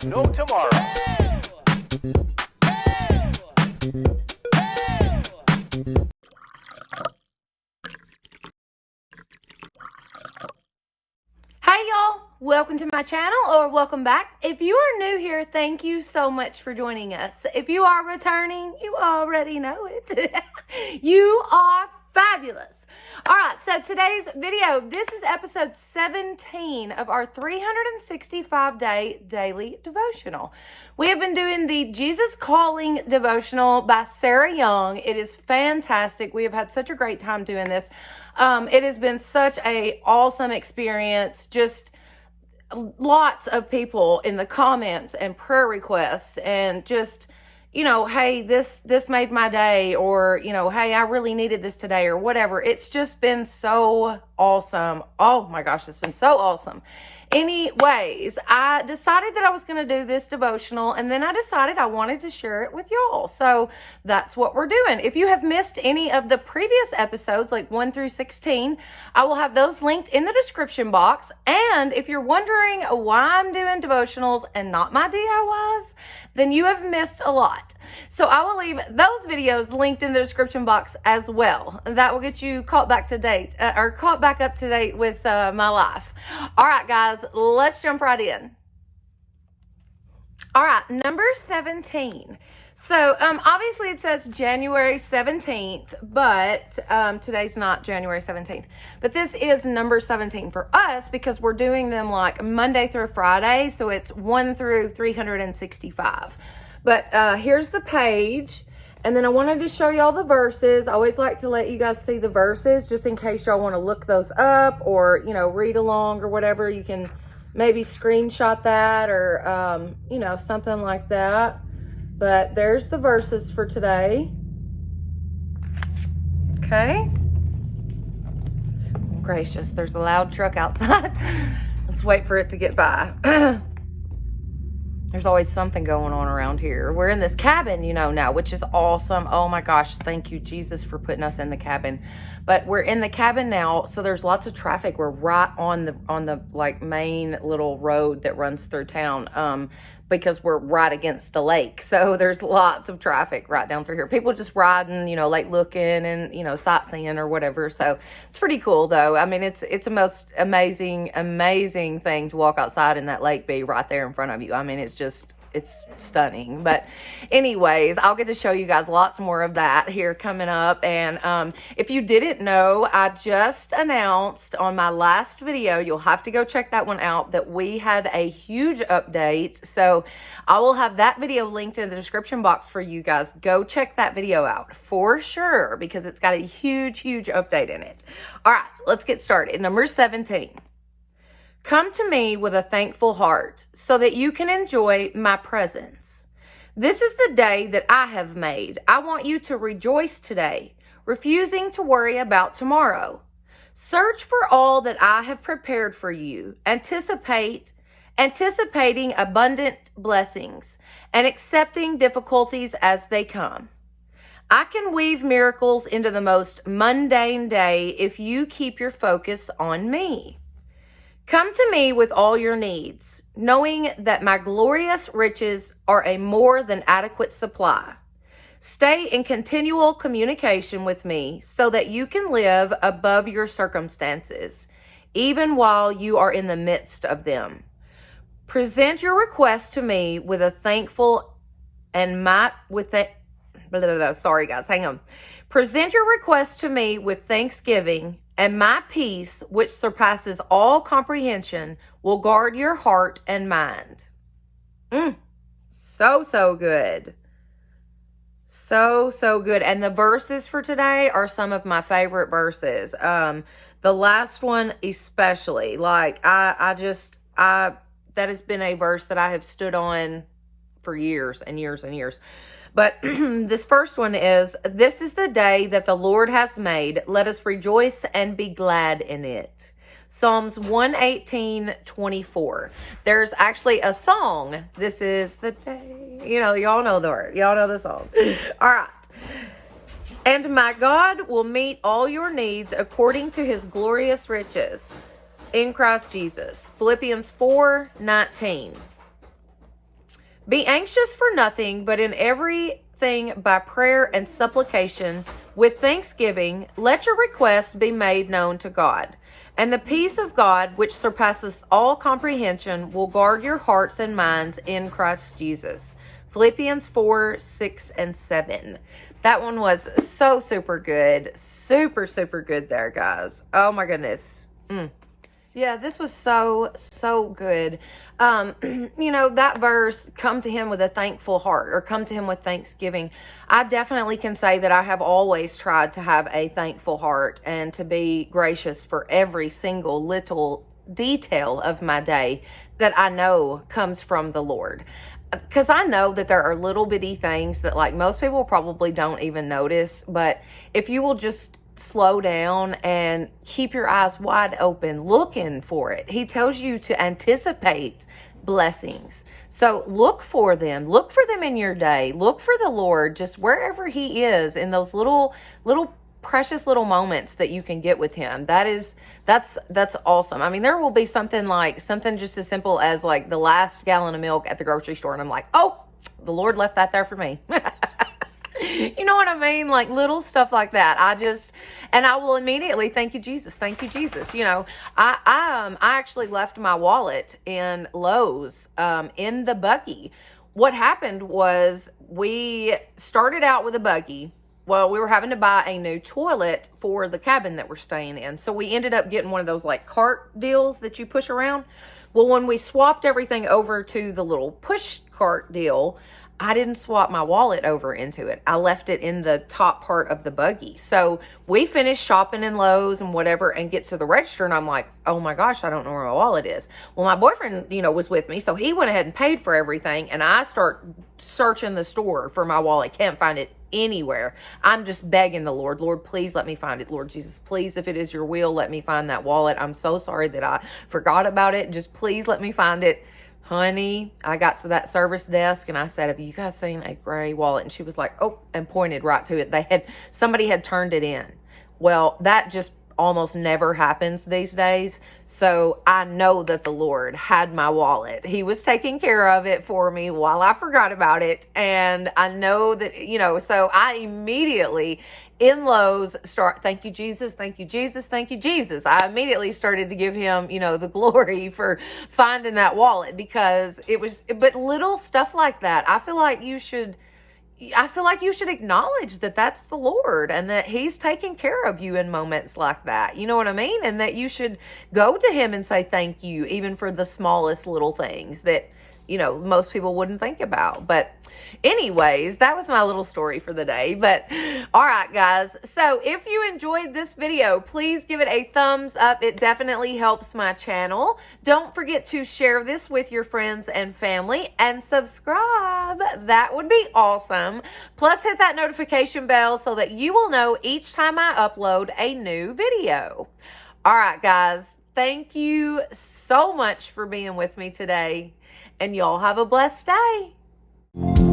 no tomorrow. Hey y'all, welcome to my channel, or welcome back. If you are new here, thank you so much for joining us. If you are returning, you already know it. You are fabulous. All right, so today's video, this is episode 17 of our 365-day daily devotional. We have been doing the Jesus Calling devotional by Sarah Young. It is fantastic. We have had such a great time doing this. It has been such a awesome experience. Just lots of people in the comments and prayer requests, and just, you know, hey, this made my day, or, you know, hey, I really needed this today, or whatever. It's just been so awesome. Oh my gosh, it's been so awesome. Anyways, I decided that I was going to do this devotional, and then I decided I wanted to share it with y'all. So that's what we're doing. If you have missed any of the previous episodes, like 1 through 16, I will have those linked in the description box. And if you're wondering why I'm doing devotionals and not my DIYs, then you have missed a lot. So I will leave those videos linked in the description box as well. That will get you caught back to date, or caught back up to date with my life. All right, guys, let's jump right in. All right, number 17. So obviously it says January 17th, but today's not January 17th. But this is number 17 for us because we're doing them like Monday through Friday. So it's 1 through 365. But here's the page. And then I wanted to show y'all the verses. I always like to let you guys see the verses just in case y'all want to look those up, or, you know, read along or whatever. You can maybe screenshot that, or, you know, something like that. But there's the verses for today. Okay. Gracious, there's a loud truck outside. Let's wait for it to get by. There's always something going on around here. We're in this cabin, you know, now, which is awesome. Oh my gosh, thank you, Jesus, for putting us in the cabin. But we're in the cabin now, so there's lots of traffic. We're right on the like main little road that runs through town, because we're right against the lake. So there's lots of traffic right down through here. People just riding, you know, like looking and, you know, sightseeing or whatever. So it's pretty cool though. I mean, it's a most amazing thing to walk outside and that lake be right there in front of you. I mean, it's stunning. But anyways, I'll get to show you guys lots more of that here coming up. And if you didn't know, I just announced on my last video, you'll have to go check that one out, that we had a huge update. So I will have that video linked in the description box for you guys. Go check that video out for sure, because it's got a huge update in it. All right, let's get started. Number 17. Come to me with a thankful heart, so that you can enjoy my presence. This is the day that I have made. I want you to rejoice today, refusing to worry about tomorrow. Search for all that I have prepared for you, anticipating abundant blessings, and accepting difficulties as they come. I can weave miracles into the most mundane day if you keep your focus on me. Come to me with all your needs, knowing that my glorious riches are a more than adequate supply. Stay in continual communication with me so that you can live above your circumstances, even while you are in the midst of them. Present your request to me with a thankful and sorry guys, hang on. Present your request to me with thanksgiving, and my peace, which surpasses all comprehension, will guard your heart and mind. So good. So good. And the verses for today are some of my favorite verses. The last one especially. Like, that has been a verse that I have stood on for years and years and years. But this first one is, this is the day that the Lord has made. Let us rejoice and be glad in it. Psalms 118:24. There's actually a song. This is the day. You know, y'all know the word. Y'all know the song. All right. And my God will meet all your needs according to his glorious riches in Christ Jesus. Philippians 4:19. Be anxious for nothing, but in everything by prayer and supplication with thanksgiving, let your requests be made known to God. And the peace of God, which surpasses all comprehension, will guard your hearts and minds in Christ Jesus. Philippians 4, 6, and 7. That one was so super good. Super, super good there, guys. Oh my goodness. Yeah, this was so good. That verse, come to him with a thankful heart, or come to him with thanksgiving. I definitely can say that I have always tried to have a thankful heart and to be gracious for every single little detail of my day that I know comes from the Lord. Because I know that there are little bitty things that, like, most people probably don't even notice, but if you will just slow down and keep your eyes wide open looking for it, he tells you to anticipate blessings. So look for them in your day. Look for the Lord just wherever he is, in those little precious little moments that you can get with him. That's awesome. I mean, there will be something just as simple as like the last gallon of milk at the grocery store, and I'm like, oh, the Lord left that there for me. You know what I mean? Like little stuff like that. I will immediately, thank you, Jesus. Thank you, Jesus. I actually left my wallet in Lowe's, in the buggy. What happened was, we started out with a buggy. Well, we were having to buy a new toilet for the cabin that we're staying in. So we ended up getting one of those like cart deals that you push around. Well, when we swapped everything over to the little push cart deal, I didn't swap my wallet over into it. I left it in the top part of the buggy. So we finished shopping in Lowe's and whatever, and get to the register, and I'm like, oh my gosh, I don't know where my wallet is. Well, my boyfriend, was with me, so he went ahead and paid for everything, and I start searching the store for my wallet. Can't find it anywhere. I'm just begging the Lord, Lord, please let me find it. Lord Jesus, please, if it is your will, let me find that wallet. I'm so sorry that I forgot about it. Just please let me find it. Honey, I got to that service desk and I said, have you guys seen a gray wallet? And she was like, oh, and pointed right to it. Somebody had turned it in. Well, that just almost never happens these days. So I know that the Lord had my wallet. He was taking care of it for me while I forgot about it. And I know that, so I immediately in Lowe's thank you, Jesus, thank you, Jesus, thank you, Jesus. I immediately started to give him, the glory for finding that wallet, because but little stuff like that, I feel like you should acknowledge that that's the Lord and that he's taking care of you in moments like that. You know what I mean? And that you should go to him and say thank you, even for the smallest little things that, most people wouldn't think about. But anyways, that was my little story for the day. But all right, guys. So if you enjoyed this video, please give it a thumbs up. It definitely helps my channel. Don't forget to share this with your friends and family, and subscribe. That would be awesome. Plus hit that notification bell so that you will know each time I upload a new video. All right, guys. Thank you so much for being with me today, and y'all have a blessed day.